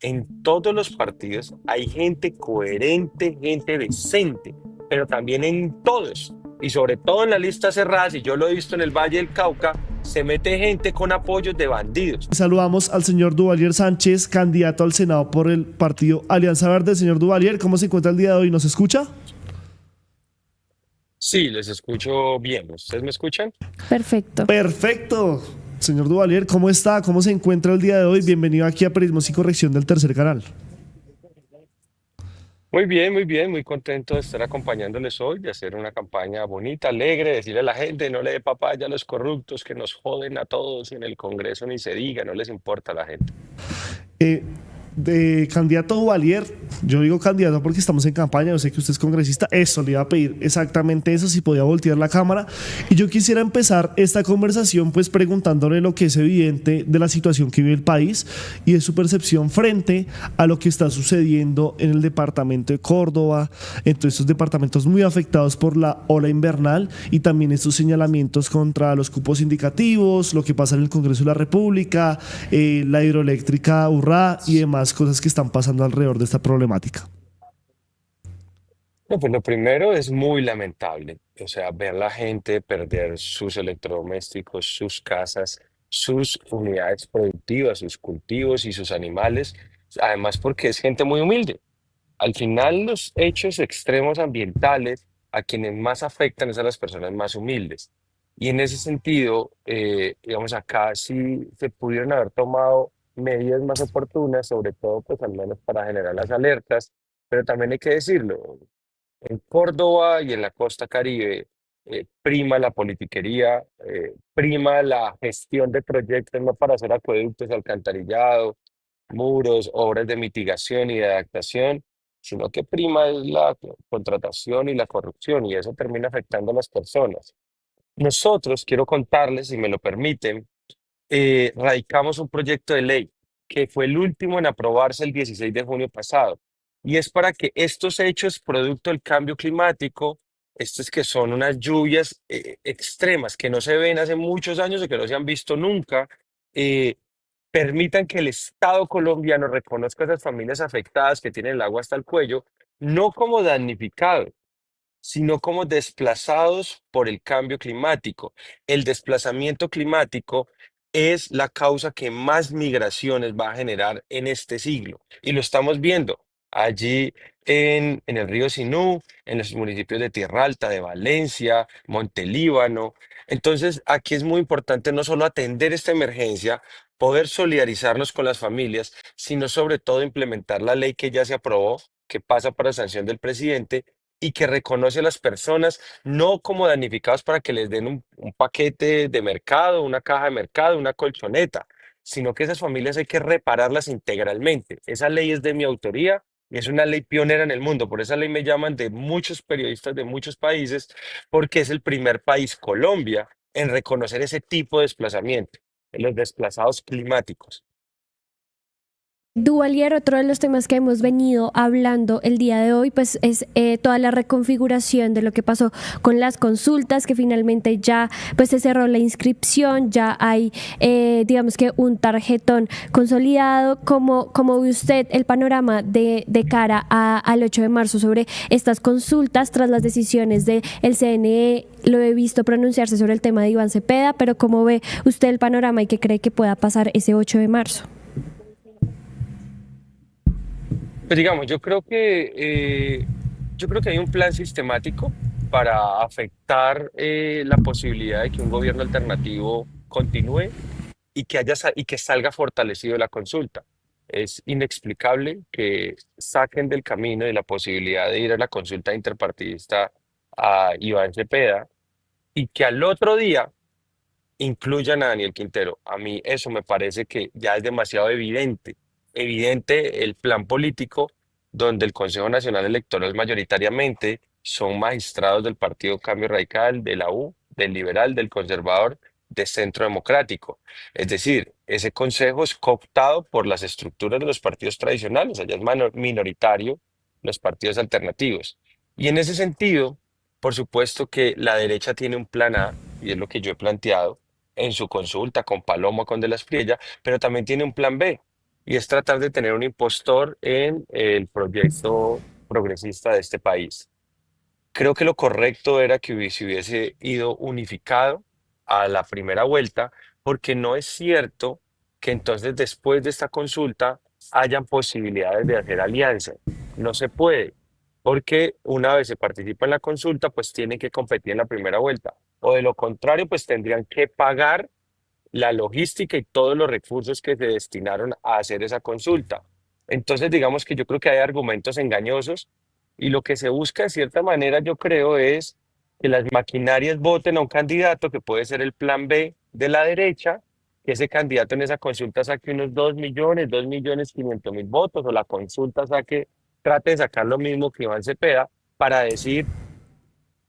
en todos los partidos hay gente coherente, gente decente, pero también en todos, y sobre todo en las listas cerradas, y yo lo he visto en el Valle del Cauca, se mete gente con apoyos de bandidos. Saludamos al señor Duvalier Sánchez, candidato al Senado por el partido Alianza Verde. Señor Duvalier, ¿cómo se encuentra el día de hoy? ¿Nos escucha? Sí, les escucho bien. ¿Ustedes me escuchan? Perfecto. Perfecto. Señor Duvalier, ¿cómo está? ¿Cómo se encuentra el día de hoy? Bienvenido aquí a Periodismo y Corrección del Tercer Canal. Muy bien, muy contento de estar acompañándoles hoy, de hacer una campaña bonita, alegre, decirle a la gente, no le dé papaya a los corruptos que nos joden a todos y en el Congreso ni se diga, no les importa a la gente. Eh, de candidato Duvalier, yo digo candidato porque estamos en campaña, yo sé que usted es congresista, eso le iba a pedir exactamente eso, si podía voltear la cámara. Y yo quisiera empezar esta conversación pues preguntándole lo que es evidente de la situación que vive el país y de su percepción frente a lo que está sucediendo en el departamento de Córdoba, en todos estos departamentos muy afectados por la ola invernal y también estos señalamientos contra los cupos indicativos, lo que pasa en el Congreso de la República, la hidroeléctrica Urrá y demás cosas que están pasando alrededor de esta problemática. No, pues lo primero es muy lamentable, o sea, ver la gente perder sus electrodomésticos, sus casas, sus unidades productivas, sus cultivos y sus animales, además porque es gente muy humilde. Al final, los hechos extremos ambientales a quienes más afectan es a las personas más humildes. Y en ese sentido, digamos, acá sí se pudieron haber tomado medidas más oportunas, sobre todo, pues al menos para generar las alertas, pero también hay que decirlo, en Córdoba y en la costa Caribe prima la politiquería, prima la gestión de proyectos, no para hacer acueductos, alcantarillado, muros, obras de mitigación y de adaptación, sino que prima es la contratación y la corrupción, y eso termina afectando a las personas. Nosotros, quiero contarles, si me lo permiten, radicamos un proyecto de ley que fue el último en aprobarse el 16 de junio pasado, y es para que estos hechos producto del cambio climático, estos que son unas lluvias extremas que no se ven hace muchos años y que no se han visto nunca, eh, permitan que el Estado colombiano reconozca a esas familias afectadas que tienen el agua hasta el cuello, no como damnificados, sino como desplazados por el cambio climático. El desplazamiento climático es la causa que más migraciones va a generar en este siglo. Y lo estamos viendo allí en el río Sinú, en los municipios de Tierra Alta, de Valencia, Montelíbano. Entonces, aquí es muy importante no solo atender esta emergencia, poder solidarizarnos con las familias, sino sobre todo implementar la ley que ya se aprobó, que pasa para sanción del presidente y que reconoce a las personas no como damnificados para que les den un paquete de mercado, una caja de mercado, una colchoneta, sino que esas familias hay que repararlas integralmente. Esa ley es de mi autoría y es una ley pionera en el mundo. Por esa ley me llaman de muchos periodistas de muchos países, porque es el primer país, Colombia, en reconocer ese tipo de desplazamiento, en los desplazados climáticos. Duvalier, otro de los temas que hemos venido hablando el día de hoy, pues es toda la reconfiguración de lo que pasó con las consultas, que finalmente ya pues se cerró la inscripción, ya hay digamos que un tarjetón consolidado. ¿Cómo ve usted el panorama de cara al 8 de marzo sobre estas consultas tras las decisiones del CNE? Lo he visto pronunciarse sobre el tema de Iván Cepeda, pero ¿cómo ve usted el panorama y qué cree que pueda pasar ese 8 de marzo? Pues digamos, yo creo que hay un plan sistemático para afectar la posibilidad de que un gobierno alternativo continúe y y que salga fortalecido de la consulta. Es inexplicable que saquen del camino de la posibilidad de ir a la consulta interpartidista a Iván Cepeda y que al otro día incluyan a Daniel Quintero. A mí eso me parece que ya es demasiado evidente el plan político donde el Consejo Nacional Electoral mayoritariamente son magistrados del Partido Cambio Radical, de la U, del Liberal, del Conservador, de Centro Democrático. Es decir, ese consejo es cooptado por las estructuras de los partidos tradicionales, allá es minoritario los partidos alternativos. Y en ese sentido, por supuesto que la derecha tiene un plan A, y es lo que yo he planteado, en su consulta con Paloma, con De la Espriella, pero también tiene un plan B. y es tratar de tener un impostor en el proyecto progresista de este país. Creo que lo correcto era que hubiese ido unificado a la primera vuelta, porque no es cierto que entonces después de esta consulta hayan posibilidades de hacer alianza. No se puede, porque una vez se participa en la consulta, pues tienen que competir en la primera vuelta. O de lo contrario, pues tendrían que pagar la logística y todos los recursos que se destinaron a hacer esa consulta. Entonces, digamos que yo creo que hay argumentos engañosos y lo que se busca de cierta manera, yo creo, es que las maquinarias voten a un candidato que puede ser el plan B de la derecha, que ese candidato en esa consulta saque unos 2 millones, 2.500.000 votos, o la consulta trate de sacar lo mismo que Iván Cepeda para decir: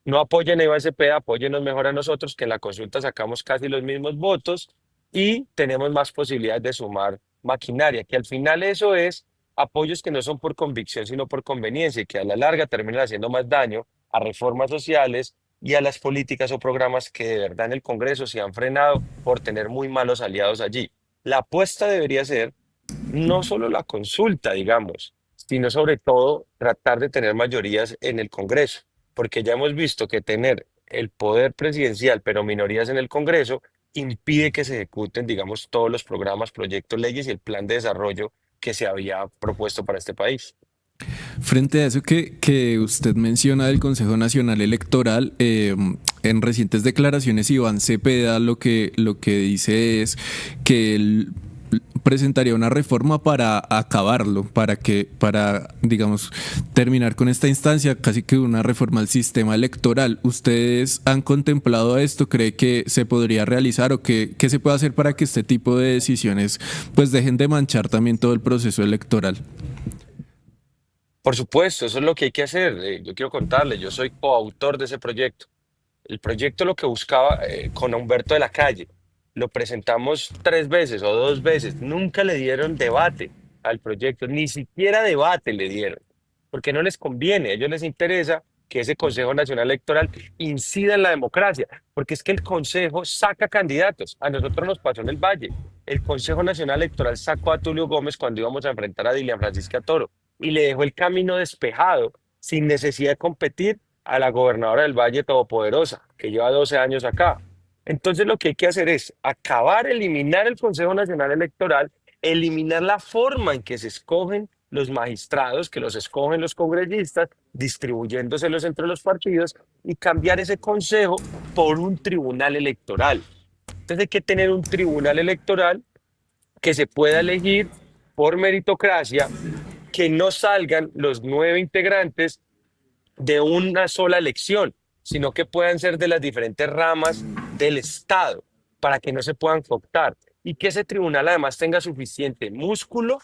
no apoyen a Iván Cepeda, apóyennos mejor a nosotros, que en la consulta sacamos casi los mismos votos y tenemos más posibilidades de sumar maquinaria, que al final eso es apoyos que no son por convicción, sino por conveniencia, y que a la larga terminan haciendo más daño a reformas sociales y a las políticas o programas que de verdad en el Congreso se han frenado por tener muy malos aliados allí. La apuesta debería ser no solo la consulta, digamos, sino sobre todo tratar de tener mayorías en el Congreso, porque ya hemos visto que tener el poder presidencial, pero minorías en el Congreso, impide que se ejecuten, digamos, todos los programas, proyectos, leyes y el plan de desarrollo que se había propuesto para este país. Frente a eso que usted menciona del Consejo Nacional Electoral, en recientes declaraciones Iván Cepeda lo que dice es que él presentaría una reforma para acabarlo, digamos, terminar con esta instancia, casi que una reforma al sistema electoral. ¿Ustedes han contemplado esto? ¿Cree que se podría realizar o qué se puede hacer para que este tipo de decisiones pues dejen de manchar también todo el proceso electoral? Por supuesto, eso es lo que hay que hacer. Yo quiero contarle, yo soy coautor de ese proyecto. El proyecto lo que buscaba con Humberto de la Calle, lo presentamos 3 veces o 2 veces, nunca le dieron debate al proyecto, ni siquiera debate le dieron, porque no les conviene, a ellos les interesa que ese Consejo Nacional Electoral incida en la democracia, porque es que el Consejo saca candidatos. A nosotros nos pasó en el Valle. El Consejo Nacional Electoral sacó a Tulio Gómez cuando íbamos a enfrentar a Dilian Francisca Toro y le dejó el camino despejado sin necesidad de competir a la gobernadora del Valle Todopoderosa, que lleva 12 años acá. Entonces lo que hay que hacer es acabar, eliminar el Consejo Nacional Electoral, eliminar la forma en que se escogen los magistrados, que los escogen los congresistas, distribuyéndoselos entre los partidos, y cambiar ese consejo por un tribunal electoral. Entonces hay que tener un tribunal electoral que se pueda elegir por meritocracia, que no salgan los 9 integrantes de una sola elección, sino que puedan ser de las diferentes ramas del Estado, para que no se puedan cooptar, y que ese tribunal además tenga suficiente músculo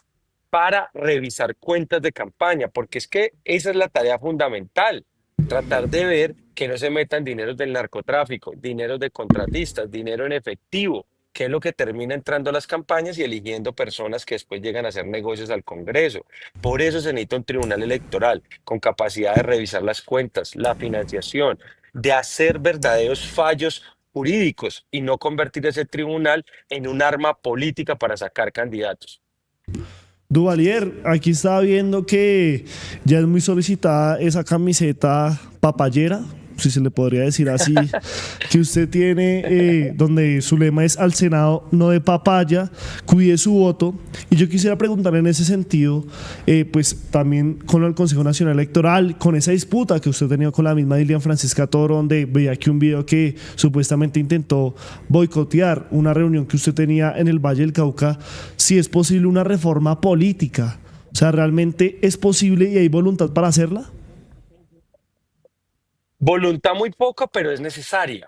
para revisar cuentas de campaña, porque es que esa es la tarea fundamental, tratar de ver que no se metan dineros del narcotráfico, dineros de contratistas, dinero en efectivo, que es lo que termina entrando a las campañas y eligiendo personas que después llegan a hacer negocios al Congreso. Por eso se necesita un tribunal electoral con capacidad de revisar las cuentas, la financiación, de hacer verdaderos fallos jurídicos y no convertir ese tribunal en un arma política para sacar candidatos. Duvalier, aquí estaba viendo que ya es muy solicitada esa camiseta papayera, si se le podría decir así, que usted tiene, donde su lema es: al Senado no de papaya, cuide su voto. Y yo quisiera preguntarle en ese sentido, pues también con el Consejo Nacional Electoral, con esa disputa que usted ha tenido con la misma Dilian Francisca Toro, donde veía aquí un video que supuestamente intentó boicotear una reunión que usted tenía en el Valle del Cauca, si es posible una reforma política. O sea, ¿realmente es posible y hay voluntad para hacerla? Voluntad muy poca, pero es necesaria.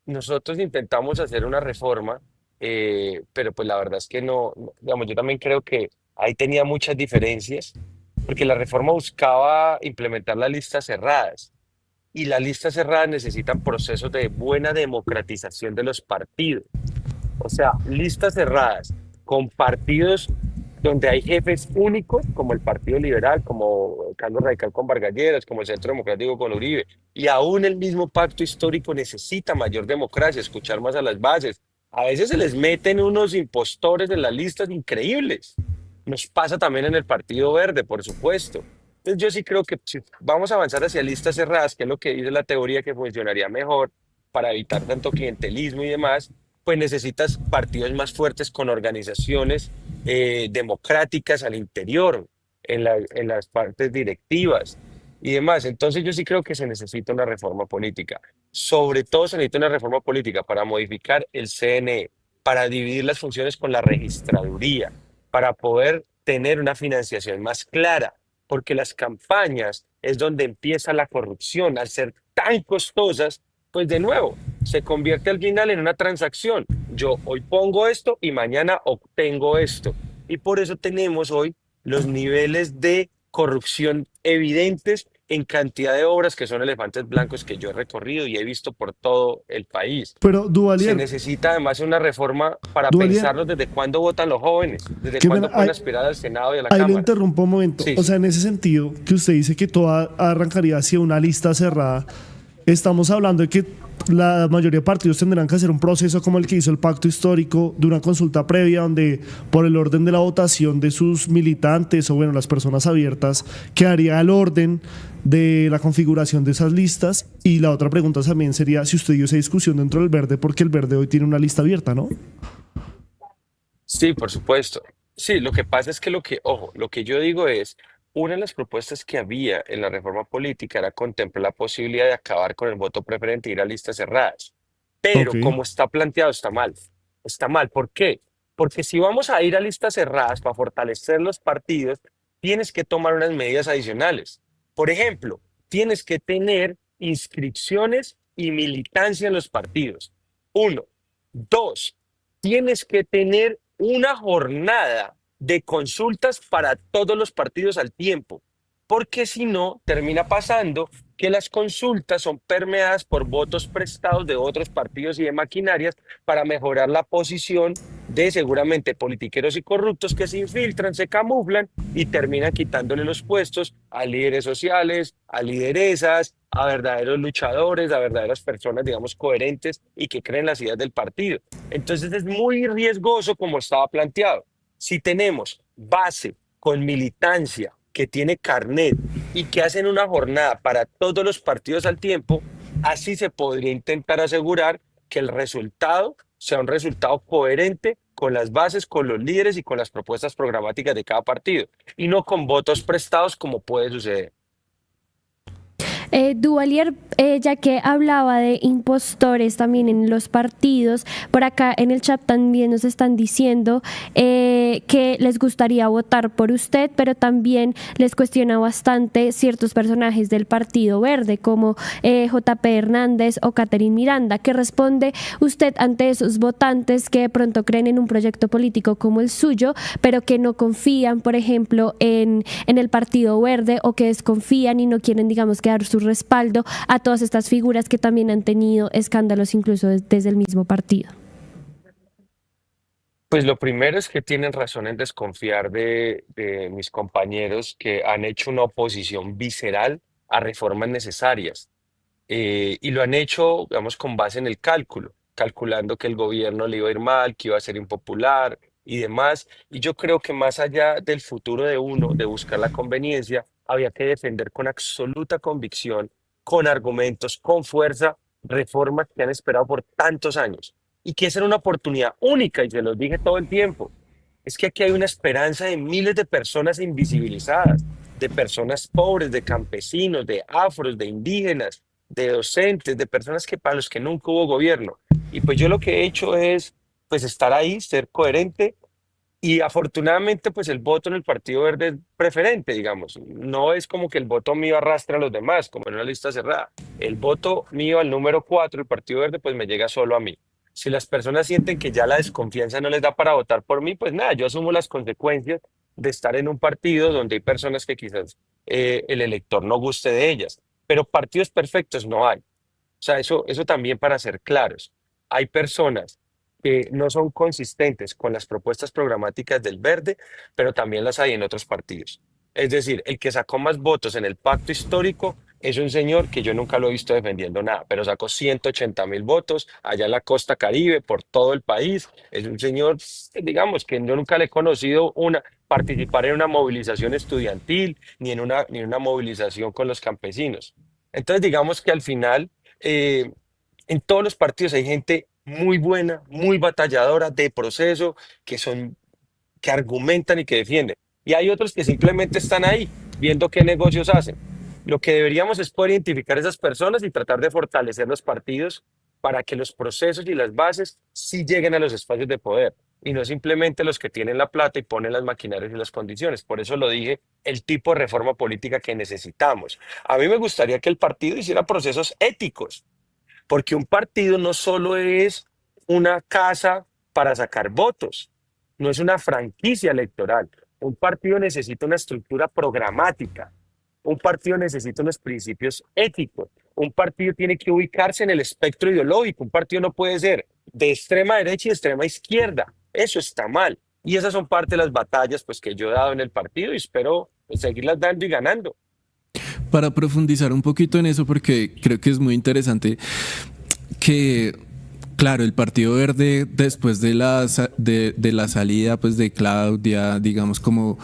Nosotros intentamos hacer una reforma, pero pues la verdad es que digamos, yo también creo que ahí tenía muchas diferencias, porque la reforma buscaba implementar las listas cerradas, y las listas cerradas necesitan procesos de buena democratización de los partidos. O sea, listas cerradas con partidos donde hay jefes únicos, como el Partido Liberal, como el Cambio Radical con Vargas Lleras, como el Centro Democrático con Uribe. Y aún el mismo pacto histórico necesita mayor democracia, escuchar más a las bases. A veces se les meten unos impostores en las listas increíbles. Nos pasa también en el Partido Verde, por supuesto. Entonces yo sí creo que si vamos a avanzar hacia listas cerradas, que es lo que dice la teoría que funcionaría mejor para evitar tanto clientelismo y demás, pues necesitas partidos más fuertes con organizaciones democráticas al interior, en las partes directivas y demás. Entonces yo sí creo que se necesita una reforma política. Sobre todo se necesita una reforma política para modificar el CNE, para dividir las funciones con la registraduría, para poder tener una financiación más clara, porque las campañas es donde empieza la corrupción. Al ser tan costosas, pues de nuevo, se convierte al final en una transacción. Yo hoy pongo esto y mañana obtengo esto. Y por eso tenemos hoy los niveles de corrupción evidentes en cantidad de obras que son elefantes blancos que yo he recorrido y he visto por todo el país. Pero Se Duvalier, necesita además una reforma para Duvalier, pensarnos desde cuándo votan los jóvenes, desde qué pena, cuándo pueden aspirar al Senado y a la ahí lo Cámara. interrumpo un momento. Sí, O sea, sí. en ese sentido, que usted dice que todo arrancaría hacia una lista cerrada, estamos hablando de que la mayoría de partidos tendrán que hacer un proceso como el que hizo el pacto histórico de una consulta previa donde por el orden de la votación de sus militantes o bueno, las personas abiertas quedaría el orden de la configuración de esas listas. Y la otra pregunta también sería si usted dio esa discusión dentro del Verde, porque el Verde hoy tiene una lista abierta, ¿no? Sí, por supuesto. Sí, lo que pasa es que ojo, lo que yo digo es, una de las propuestas que había en la reforma política era contemplar la posibilidad de acabar con el voto preferente e ir a listas cerradas. Ok. Pero como está planteado, está mal. Está mal. ¿Por qué? Porque si vamos a ir a listas cerradas para fortalecer los partidos, tienes que tomar unas medidas adicionales. Por ejemplo, tienes que tener inscripciones y militancia en los partidos. Uno. Dos, tienes que tener una jornada de consultas para todos los partidos al tiempo, porque si no, termina pasando que las consultas son permeadas por votos prestados de otros partidos y de maquinarias para mejorar la posición de seguramente politiqueros y corruptos que se infiltran, se camuflan y terminan quitándole los puestos a líderes sociales, a lideresas, a verdaderos luchadores, a verdaderas personas, digamos, coherentes y que creen las ideas del partido. Entonces es muy riesgoso como estaba planteado. Si tenemos base con militancia que tiene carnet y que hacen una jornada para todos los partidos al tiempo, así se podría intentar asegurar que el resultado sea un resultado coherente con las bases, con los líderes y con las propuestas programáticas de cada partido, y no con votos prestados como puede suceder. Duvalier, ya que hablaba de impostores también en los partidos, por acá en el chat también nos están diciendo que les gustaría votar por usted, pero también les cuestiona bastante ciertos personajes del Partido Verde, como JP Hernández o Catherine Miranda. ¿Qué responde usted ante esos votantes que de pronto creen en un proyecto político como el suyo, pero que no confían, por ejemplo, en el Partido Verde o que desconfían y no quieren, digamos, que dar su respaldo a todas estas figuras que también han tenido escándalos incluso desde el mismo partido? Pues lo primero es que tienen razón en desconfiar de mis compañeros que han hecho una oposición visceral a reformas necesarias. Y lo han hecho, digamos, con base en el cálculo, calculando que el gobierno le iba a ir mal, que iba a ser impopular y demás. Y yo creo que más allá del futuro de uno, de buscar la conveniencia, había que defender con absoluta convicción, con argumentos, con fuerza, reformas que han esperado por tantos años y que esa era una oportunidad única, y se los dije todo el tiempo. Es que aquí hay una esperanza de miles de personas invisibilizadas, de personas pobres, de campesinos, de afros, de indígenas, de docentes, de personas que para los que nunca hubo gobierno. Y pues yo lo que he hecho es pues estar ahí, ser coherente y afortunadamente pues el voto en el Partido Verde es preferente, digamos. No es como que el voto mío arrastre a los demás, como en una lista cerrada. El voto mío al número 4, el Partido Verde, pues me llega solo a mí. Si las personas sienten que ya la desconfianza no les da para votar por mí, pues nada, yo asumo las consecuencias de estar en un partido donde hay personas que quizás el elector no guste de ellas. Pero partidos perfectos no hay. O sea, eso también para ser claros. Hay personas que no son consistentes con las propuestas programáticas del Verde, pero también las hay en otros partidos. Es decir, el que sacó más votos en el pacto histórico es un señor que yo nunca lo he visto defendiendo nada, pero sacó 180.000 votos allá en la costa Caribe, por todo el país. Es un señor, digamos, que yo nunca le he conocido una participar en una movilización estudiantil ni en una movilización con los campesinos. Entonces, digamos que al final, en todos los partidos hay gente muy buena, muy batalladora de proceso, que argumentan y que defienden. Y hay otros que simplemente están ahí viendo qué negocios hacen. Lo que deberíamos es poder identificar esas personas y tratar de fortalecer los partidos para que los procesos y las bases sí lleguen a los espacios de poder y no simplemente los que tienen la plata y ponen las maquinarias y las condiciones. Por eso lo dije, el tipo de reforma política que necesitamos. A mí me gustaría que el partido hiciera procesos éticos, porque un partido no solo es una casa para sacar votos, no es una franquicia electoral. Un partido necesita una estructura programática. Un partido necesita unos principios éticos. Un partido tiene que ubicarse en el espectro ideológico. Un partido no puede ser de extrema derecha y de extrema izquierda. Eso está mal. Y esas son parte de las batallas pues, que yo he dado en el partido y espero pues, seguirlas dando y ganando. Para profundizar un poquito en eso, porque creo que es muy interesante que, claro, el Partido Verde después de de la salida pues de Claudia, digamos como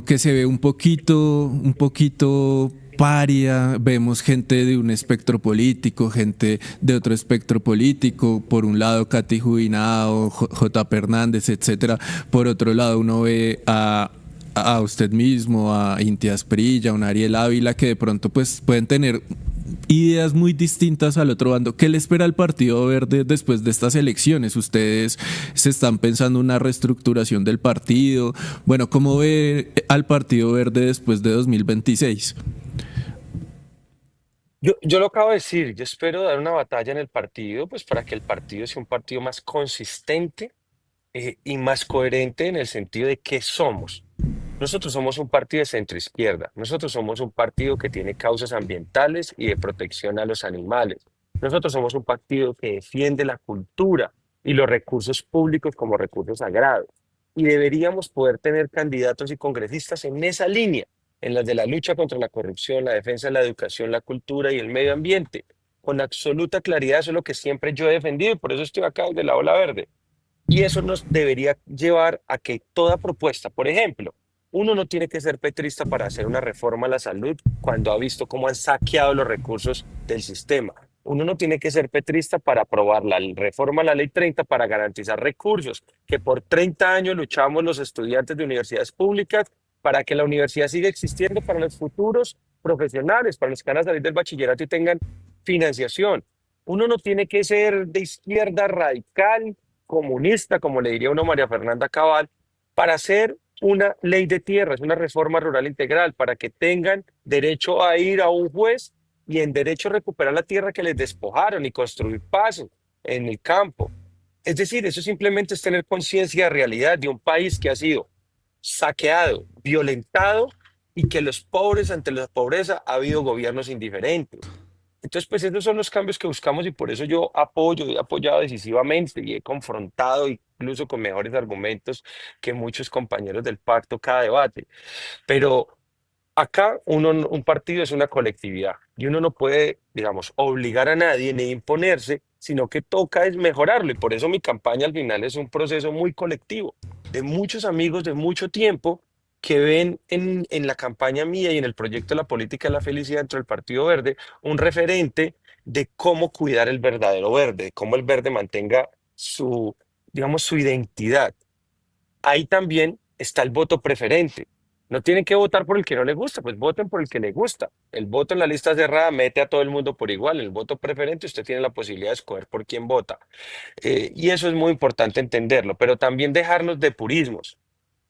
que se ve un poquito paria, vemos gente de un espectro político, gente de otro espectro político, por un lado Katy Jubinado, J. Hernández, etcétera, por otro lado uno ve a usted mismo, a Inti Asprilla, a un Ariel Ávila, que de pronto pues pueden tener ideas muy distintas al otro bando. ¿Qué le espera al Partido Verde después de estas elecciones? ¿Ustedes se están pensando una reestructuración del partido? Bueno, ¿cómo ve al Partido Verde después de 2026? Yo lo acabo de decir, yo espero dar una batalla en el partido, pues para que el partido sea un partido más consistente y más coherente en el sentido de qué somos. Nosotros somos un partido de centro izquierda. Nosotros somos un partido que tiene causas ambientales y de protección a los animales. Nosotros somos un partido que defiende la cultura y los recursos públicos como recursos sagrados. Y deberíamos poder tener candidatos y congresistas en esa línea, en las de la lucha contra la corrupción, la defensa de la educación, la cultura y el medio ambiente. Con absoluta claridad, eso es lo que siempre yo he defendido y por eso estoy acá desde la Ola Verde. Y eso nos debería llevar a que toda propuesta, por ejemplo, uno no tiene que ser petrista para hacer una reforma a la salud cuando ha visto cómo han saqueado los recursos del sistema. Uno no tiene que ser petrista para aprobar la reforma a la Ley 30 para garantizar recursos, que por 30 años luchamos los estudiantes de universidades públicas para que la universidad siga existiendo para los futuros profesionales, para los que van a salir del bachillerato y tengan financiación. Uno no tiene que ser de izquierda radical comunista, como le diría uno a María Fernanda Cabal, para hacer una ley de tierras, una reforma rural integral, para que tengan derecho a ir a un juez y en derecho a recuperar la tierra que les despojaron y construir pasos en el campo. Es decir, eso simplemente es tener conciencia de realidad de un país que ha sido saqueado, violentado y que los pobres ante la pobreza ha habido gobiernos indiferentes. Entonces, pues esos son los cambios que buscamos y por eso yo apoyo, he apoyado decisivamente y he confrontado incluso con mejores argumentos que muchos compañeros del pacto cada debate. Pero acá un partido es una colectividad y uno no puede, digamos, obligar a nadie ni imponerse, sino que toca es mejorarlo y por eso mi campaña al final es un proceso muy colectivo de muchos amigos de mucho tiempo que ven en la campaña mía y en el proyecto de la política de la felicidad dentro del Partido Verde un referente de cómo cuidar el verdadero verde, de cómo el verde mantenga su, digamos, su identidad. Ahí también está el voto preferente. No tienen que votar por el que no les gusta, pues voten por el que les gusta. El voto en la lista cerrada mete a todo el mundo por igual. El voto preferente usted tiene la posibilidad de escoger por quién vota. Y eso es muy importante entenderlo, pero también dejarnos de purismos.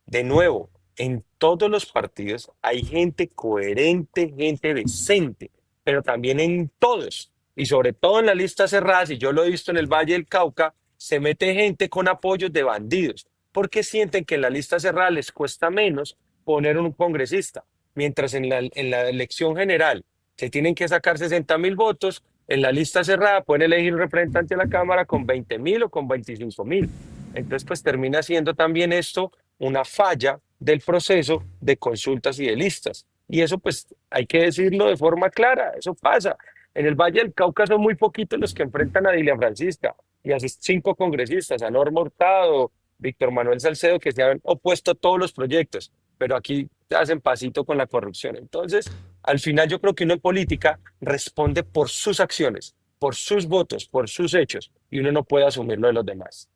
De nuevo, en todos los partidos hay gente coherente, gente decente, pero también en todos, y sobre todo en la lista cerrada, si yo lo he visto en el Valle del Cauca, se mete gente con apoyos de bandidos, porque sienten que en la lista cerrada les cuesta menos poner un congresista, mientras en la elección general se tienen que sacar 60.000 votos, en la lista cerrada pueden elegir un representante a la Cámara con 20.000 o con 25.000. Entonces, pues termina siendo también esto una falla del proceso de consultas y de listas. Y eso pues hay que decirlo de forma clara, eso pasa. En el Valle del Cauca son muy poquitos los que enfrentan a Dilian Francisca y a sus 5 congresistas, a Norma Hurtado, Víctor Manuel Salcedo, que se han opuesto a todos los proyectos, pero aquí hacen pasito con la corrupción. Entonces, al final yo creo que uno en política responde por sus acciones, por sus votos, por sus hechos, y uno no puede asumir lo de los demás.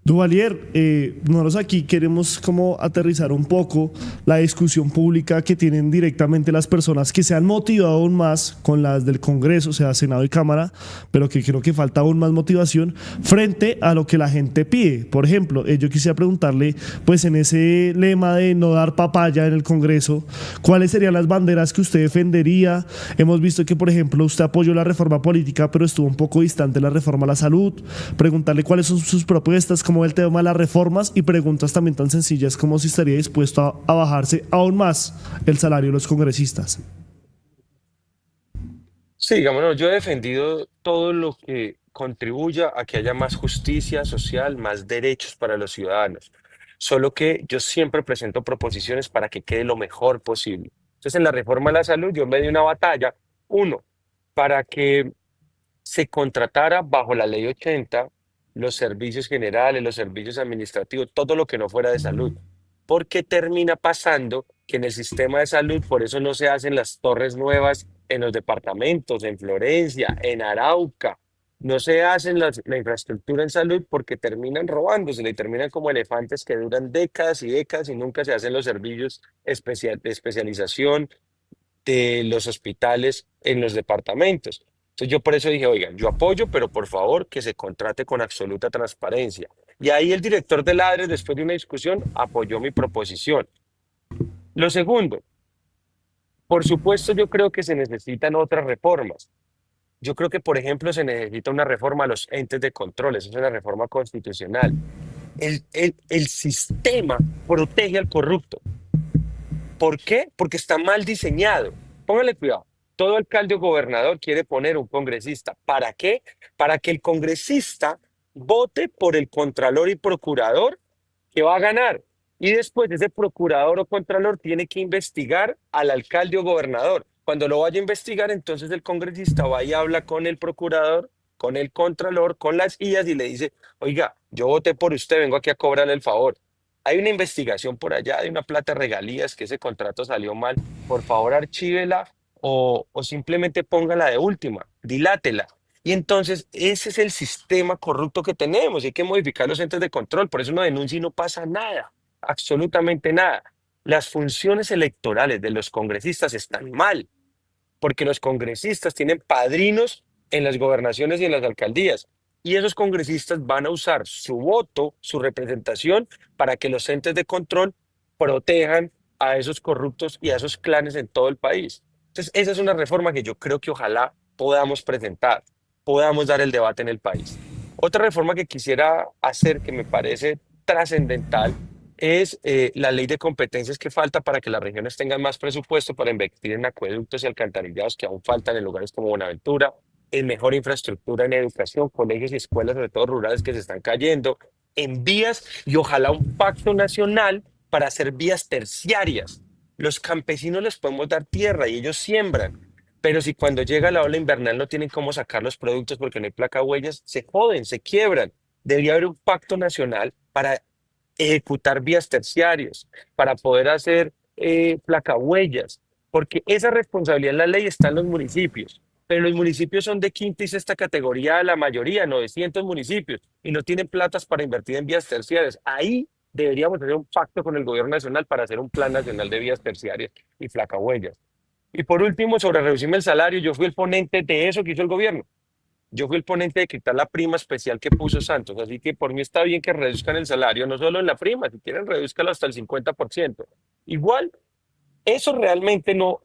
Duvalier, nosotros aquí queremos como aterrizar un poco la discusión pública que tienen directamente las personas que se han motivado aún más con las del Congreso, o sea, Senado y Cámara, pero que creo que falta aún más motivación frente a lo que la gente pide. Por ejemplo, yo quisiera preguntarle, pues en ese lema de no dar papaya en el Congreso, ¿cuáles serían las banderas que usted defendería? Hemos visto que, por ejemplo, usted apoyó la reforma política, pero estuvo un poco distante de la reforma a la salud. Preguntarle cuáles son sus propuestas, como el tema de las reformas, y preguntas también tan sencillas como si estaría dispuesto a bajarse aún más el salario de los congresistas. Sí, digamos, no, yo he defendido todo lo que contribuya a que haya más justicia social, más derechos para los ciudadanos. Solo que yo siempre presento proposiciones para que quede lo mejor posible. Entonces, en la reforma de la salud, yo me di una batalla, uno, para que se contratara bajo la ley 80 los servicios generales, los servicios administrativos, todo lo que no fuera de salud. Porque termina pasando que en el sistema de salud, por eso no se hacen las torres nuevas en los departamentos, en Florencia, en Arauca, no se hacen la infraestructura en salud porque terminan robándose y terminan como elefantes que duran décadas y décadas y nunca se hacen los servicios de especialización de los hospitales en los departamentos. Entonces yo por eso dije, oigan, yo apoyo, pero por favor que se contrate con absoluta transparencia. Y ahí el director del ADRE, después de una discusión, apoyó mi proposición. Lo segundo, por supuesto, yo creo que se necesitan otras reformas. Yo creo que, por ejemplo, se necesita una reforma a los entes de control, eso es una reforma constitucional. El sistema protege al corrupto. ¿Por qué? Porque está mal diseñado. Póngale cuidado. Todo alcalde o gobernador quiere poner un congresista. ¿Para qué? Para que el congresista vote por el contralor y procurador que va a ganar. Y después ese procurador o contralor tiene que investigar al alcalde o gobernador. Cuando lo vaya a investigar, entonces el congresista va y habla con el procurador, con el contralor, con las IAS y le dice, oiga, yo voté por usted, vengo aquí a cobrarle el favor. Hay una investigación por allá de una plata de regalías que ese contrato salió mal. Por favor, archívela o simplemente póngala de última, dilátela. Y entonces ese es el sistema corrupto que tenemos y hay que modificar los entes de control. Por eso uno denuncia y no pasa nada, absolutamente nada. Las funciones electorales de los congresistas están mal porque los congresistas tienen padrinos en las gobernaciones y en las alcaldías. Y esos congresistas van a usar su voto, su representación, para que los entes de control protejan a esos corruptos y a esos clanes en todo el país. Entonces, esa es una reforma que yo creo que ojalá podamos presentar, podamos dar el debate en el país. Otra reforma que quisiera hacer, que me parece trascendental, es la ley de competencias que falta para que las regiones tengan más presupuesto para invertir en acueductos y alcantarillados que aún faltan en lugares como Buenaventura, en mejor infraestructura en educación, colegios y escuelas, sobre todo rurales que se están cayendo, en vías y ojalá un pacto nacional para hacer vías terciarias. Los campesinos les podemos dar tierra y ellos siembran, pero si cuando llega la ola invernal no tienen cómo sacar los productos porque no hay placa huellas, se joden, se quiebran. Debería haber un pacto nacional para ejecutar vías terciarias, para poder hacer placahuellas, porque esa responsabilidad en la ley está en los municipios, pero los municipios son de quinta y sexta categoría, la mayoría, 900 municipios, y no tienen platas para invertir en vías terciarias. Ahí deberíamos hacer un pacto con el gobierno nacional para hacer un plan nacional de vías terciarias y placahuellas. Y por último, sobre reducirme el salario, yo fui el ponente de eso que hizo el gobierno. Yo fui el ponente de quitar la prima especial que puso Santos, así que por mí está bien que reduzcan el salario, no solo en la prima, si quieren reduzcanlo hasta el 50%. Igual, eso realmente no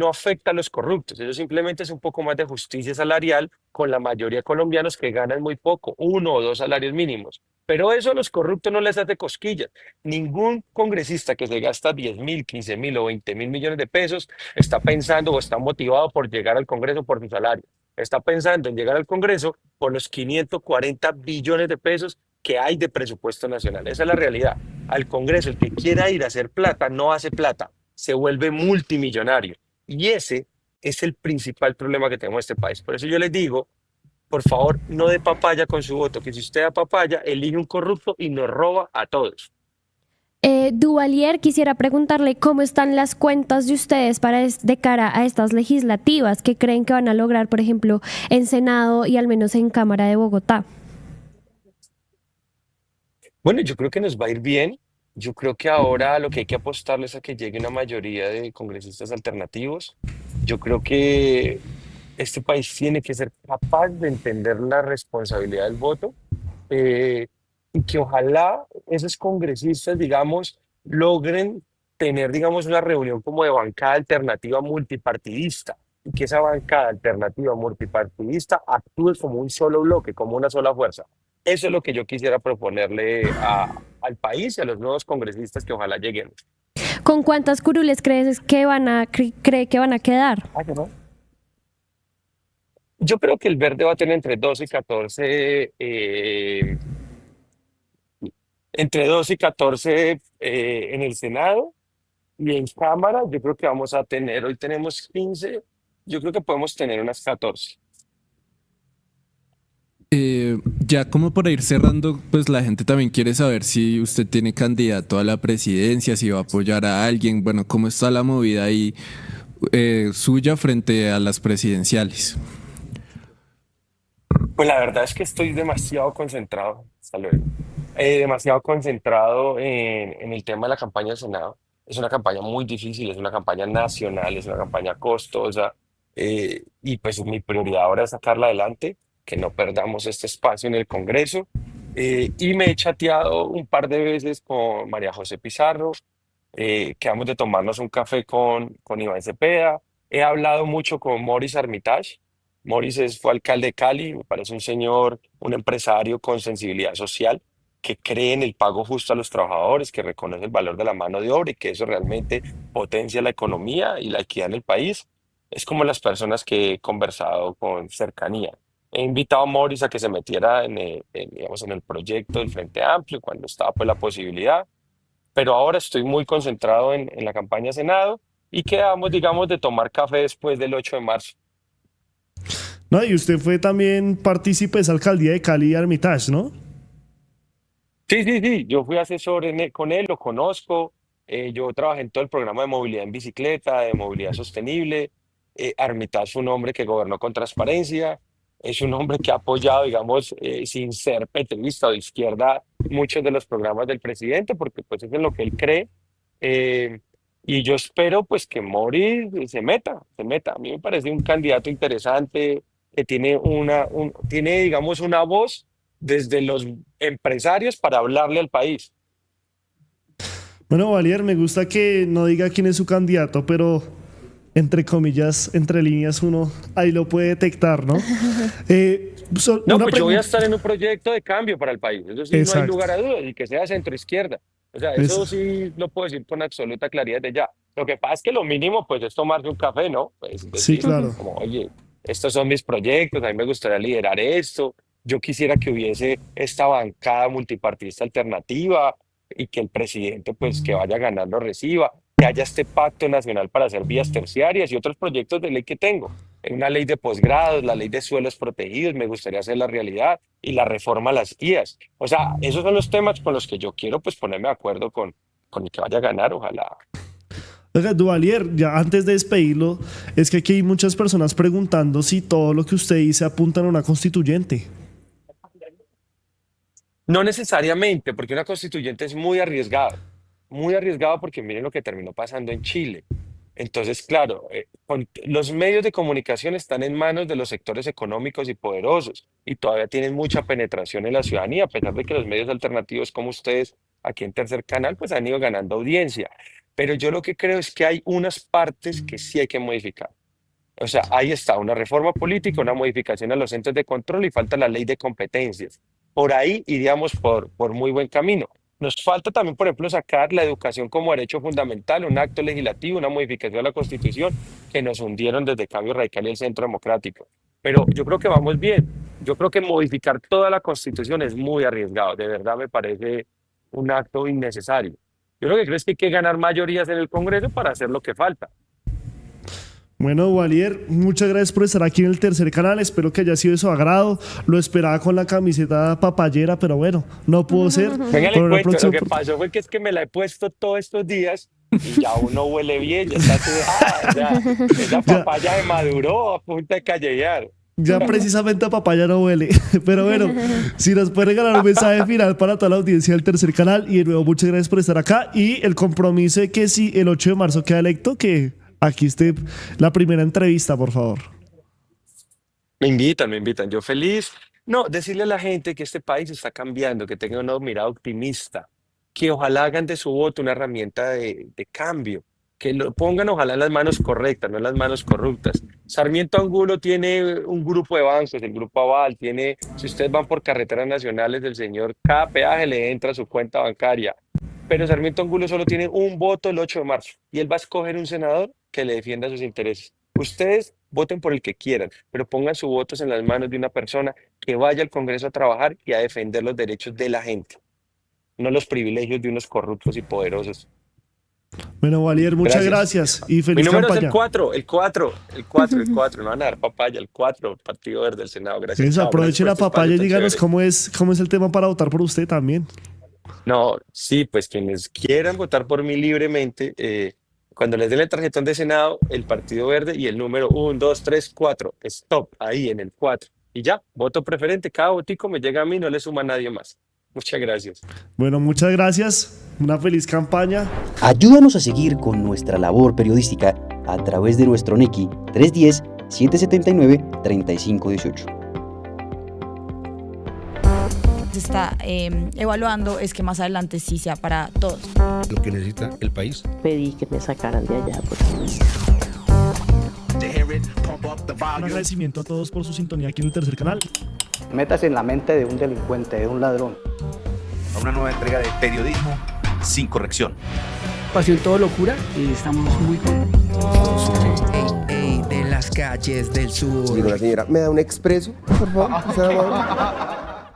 afecta a los corruptos, eso simplemente es un poco más de justicia salarial con la mayoría de colombianos que ganan muy poco, 1 o 2 salarios mínimos. Pero eso a los corruptos no les hace cosquillas. Ningún congresista que se gasta 10.000, 15.000 o 20.000 millones de pesos está pensando o está motivado por llegar al Congreso por su salario. Está pensando en llegar al Congreso por los 540 billones de pesos que hay de presupuesto nacional. Esa es la realidad. Al Congreso, el que quiera ir a hacer plata, no hace plata, se vuelve multimillonario. Y ese es el principal problema que tenemos en este país. Por eso yo les digo, por favor, no dé papaya con su voto, que si usted da papaya, elige un corrupto y nos roba a todos. Duvalier, quisiera preguntarle cómo están las cuentas de ustedes de cara a estas legislativas. ¿Qué creen que van a lograr, por ejemplo, en Senado y al menos en Cámara de Bogotá? Bueno, yo creo que nos va a ir bien. Yo creo que ahora lo que hay que apostarle es a que llegue una mayoría de congresistas alternativos. Yo creo que este país tiene que ser capaz de entender la responsabilidad del voto, eh, y que ojalá esos congresistas, digamos, logren tener, digamos, una reunión como de bancada alternativa multipartidista y que esa bancada alternativa multipartidista actúe como un solo bloque, como una sola fuerza. Eso es lo que yo quisiera proponerle al país y a los nuevos congresistas que ojalá lleguen. ¿Con cuántas curules cree que van a quedar? Ah, ¿no? Yo creo que el verde va a tener entre 12 y 14 en el Senado y en Cámara. Yo creo que vamos a tener, hoy tenemos 15, yo creo que podemos tener unas 14. Ya como para ir cerrando, pues la gente también quiere saber si usted tiene candidato a la presidencia, si va a apoyar a alguien, bueno, cómo está la movida ahí suya frente a las presidenciales. Pues la verdad es que estoy demasiado concentrado, hasta luego, demasiado concentrado en el tema de la campaña del Senado. Es una campaña muy difícil, es una campaña nacional, es una campaña costosa, y pues mi prioridad ahora es sacarla adelante, que no perdamos este espacio en el Congreso. Y me he chateado un par de veces con María José Pizarro, quedamos de tomarnos un café con Iván Cepeda. He hablado mucho con Maurice Armitage. Fue alcalde de Cali, me parece un señor, un empresario con sensibilidad social, que cree en el pago justo a los trabajadores, que reconoce el valor de la mano de obra y que eso realmente potencia la economía y la equidad en el país. Es como las personas que he conversado con cercanía. He invitado a Maurice a que se metiera digamos, en el proyecto del Frente Amplio cuando estaba pues la posibilidad, pero ahora estoy muy concentrado en la campaña Senado y quedamos, digamos, de tomar café después del 8 de marzo. No, y usted fue también partícipe de esa alcaldía de Cali y Armitage, ¿no? Sí, sí, sí, yo fui asesor con él, lo conozco. Yo trabajé en todo el programa de movilidad en bicicleta, de movilidad sostenible. Armitage fue un hombre que gobernó con transparencia, es un hombre que ha apoyado, digamos, sin ser petrista o de izquierda, muchos de los programas del presidente, porque pues eso es en lo que él cree. Eh, y yo espero pues que Mori se meta. A mí me parece un candidato interesante, que tiene, digamos, una voz desde los empresarios para hablarle al país. Bueno, Valier, me gusta que no diga quién es su candidato, pero entre comillas, entre líneas, uno ahí lo puede detectar, ¿no? No, Una pues yo voy a pregunta. estar en un proyecto de cambio para el país, eso sí, no hay Exacto. lugar a dudas, y que sea centro izquierda. O sea, eso Es- sí lo puedo decir con absoluta claridad de ya. Lo que pasa es que lo mínimo, pues, es tomarse un café, ¿no? Pues sí, decir, claro. como, oye, estos son mis proyectos, a mí me gustaría liderar esto, yo quisiera que hubiese esta bancada multipartidista alternativa y que el presidente, pues, que vaya a ganar lo reciba, que haya este pacto nacional para hacer vías terciarias y otros proyectos de ley que tengo. Una ley de posgrados, la ley de suelos protegidos, me gustaría hacer la realidad y la reforma a las guías. O sea, esos son los temas con los que yo quiero pues ponerme de acuerdo con el que vaya a ganar, ojalá. Oiga, Duvalier, ya antes de despedirlo, es que aquí hay muchas personas preguntando si todo lo que usted dice apunta a una constituyente. No necesariamente, porque una constituyente es muy arriesgado porque miren lo que terminó pasando en Chile. Entonces, claro, los medios de comunicación están en manos de los sectores económicos y poderosos y todavía tienen mucha penetración en la ciudadanía, a pesar de que los medios alternativos como ustedes aquí en Tercer Canal pues han ido ganando audiencia. Pero yo lo que creo es que hay unas partes que sí hay que modificar. O sea, ahí está una reforma política, una modificación a los centros de control y falta la ley de competencias. Por ahí iríamos por muy buen camino. Nos falta también, por ejemplo, sacar la educación como derecho fundamental, un acto legislativo, una modificación a la Constitución que nos hundieron desde Cambio Radical y el Centro Democrático. Pero yo creo que vamos bien. Yo creo que modificar toda la Constitución es muy arriesgado. De verdad me parece un acto innecesario. Yo lo que creo es que hay que ganar mayorías en el Congreso para hacer lo que falta. Bueno, Walier, muchas gracias por estar aquí en el Tercer Canal. Espero que haya sido de su agrado. Lo esperaba con la camiseta papayera, pero bueno, no pudo ser. Venga, le Pero la cuento, lo próxima- que pasó fue que es que me la he puesto todos estos días y ya uno huele bien, ya está sudada, ya, esa papaya me maduró a punta de callejear. Ya precisamente a papaya no huele. Pero bueno, si nos puede regalar un mensaje final para toda la audiencia del Tercer Canal. Y de nuevo, muchas gracias por estar acá. Y el compromiso de que si el 8 de marzo queda electo, que aquí esté la primera entrevista, por favor. Me invitan, yo feliz. No, decirle a la gente que este país está cambiando, que tenga una mirada optimista, que ojalá hagan de su voto una herramienta de cambio, que lo pongan ojalá en las manos correctas, no en las manos corruptas. Sarmiento Angulo tiene un grupo de bancos, el Grupo Aval, tiene, si ustedes van por carreteras nacionales del señor, cada peaje le entra a su cuenta bancaria, pero Sarmiento Angulo solo tiene un voto el 8 de marzo y él va a escoger un senador que le defienda sus intereses. Ustedes voten por el que quieran, pero pongan sus votos en las manos de una persona que vaya al Congreso a trabajar y a defender los derechos de la gente, no los privilegios de unos corruptos y poderosos. Bueno, Walier, muchas Gracias. gracias y Mi feliz número es campaña. el 4, no van a dar papaya, el 4, Partido Verde del Senado. Gracias. Entonces, chao, aproveche gracias la por este papaya y espacio tan díganos chévere. cómo es el tema para votar por usted también. No, sí, pues quienes quieran votar por mí libremente, cuando les den el tarjetón de Senado, el Partido Verde y el número 1, 2, 3, 4, stop, ahí en el 4. Y ya, voto preferente, cada votico me llega a mí, no le suma a nadie más. Muchas gracias. Bueno, muchas gracias. Una feliz campaña. Ayúdanos a seguir con nuestra labor periodística a través de nuestro NICI 310-779-3518. Se está evaluando es que más adelante sí sea para todos. Lo que necesita el país. Pedí que me sacaran de allá. Un agradecimiento a todos por su sintonía aquí en el Tercer Canal. Métase en la mente de un delincuente, de un ladrón. A una nueva entrega de periodismo sin corrección. Pasión todo locura y estamos muy contentos. De las calles del sur. Digo, la señora, ¿me da un expreso, por favor?